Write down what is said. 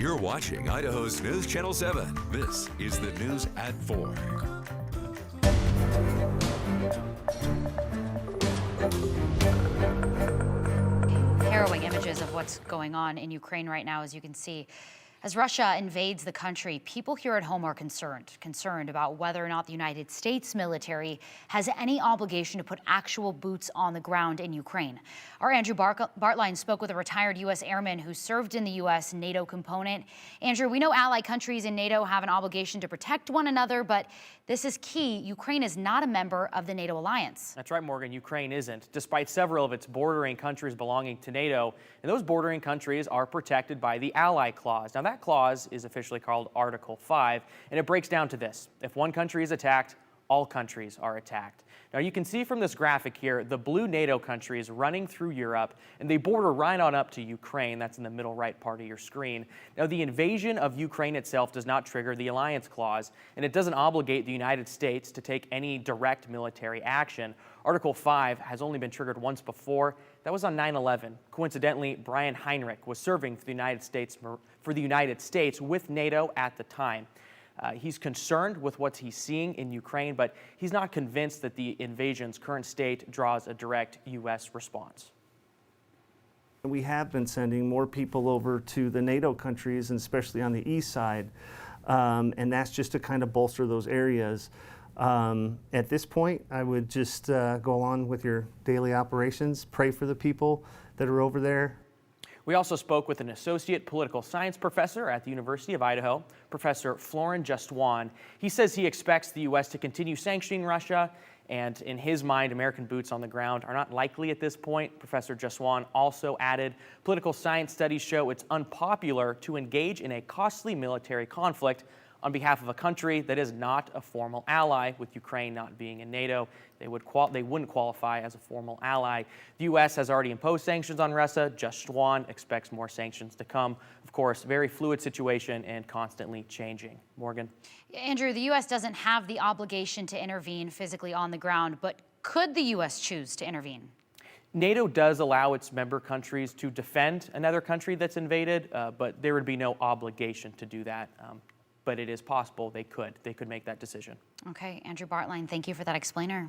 You're watching Idaho's News Channel 7. This is the news at 4. Harrowing images of what's going on in Ukraine right now, as you can see. As Russia invades the country, people here at home are concerned about whether or not the United States military has any obligation to put actual boots on the ground in Ukraine. Our Andrew Bartline spoke with a retired U.S. airman who served in the U.S. NATO component. Andrew, we know allied countries in NATO have an obligation to protect one another, but this is key. Ukraine is not a member of the NATO alliance. That's right, Morgan. Ukraine isn't, despite several of its bordering countries belonging to NATO. And those bordering countries are protected by the Ally Clause. Now, that clause is officially called Article 5, and it breaks down to this. If one country is attacked, all countries are attacked. Now, you can see from this graphic here, the blue NATO countries running through Europe, and they border right on up to Ukraine. That's in the middle right part of your screen. Now, the invasion of Ukraine itself does not trigger the Alliance Clause, and it doesn't obligate the United States to take any direct military action. Article 5 has only been triggered once before. That was on 9/11. Coincidentally, Brian Heinrich was serving for the United States with NATO at the time. He's concerned with what he's seeing in Ukraine, but he's not convinced that the invasion's current state draws a direct U.S. response. We have been sending more people over to the NATO countries, and especially on the east side, and that's just to kind of bolster those areas. At this point, I would just go on with your daily operations, pray for the people that are over there. We also spoke with an associate political science professor at the University of Idaho, Professor Florin Justwan. He says he expects the U.S. to continue sanctioning Russia, and in his mind, American boots on the ground are not likely at this point. Professor Justwan also added, political science studies show it's unpopular to engage in a costly military conflict on behalf of a country that is not a formal ally, with Ukraine not being in NATO. They wouldn't qualify as a formal ally. The U.S. has already imposed sanctions on Russia. Justwan expects more sanctions to come. Of course, very fluid situation and constantly changing. Morgan? Andrew, the U.S. doesn't have the obligation to intervene physically on the ground, but could the U.S. choose to intervene? NATO does allow its member countries to defend another country that's invaded, but there would be no obligation to do that. But it is possible they could make that decision. Okay, Andrew Bartline, thank you for that explainer.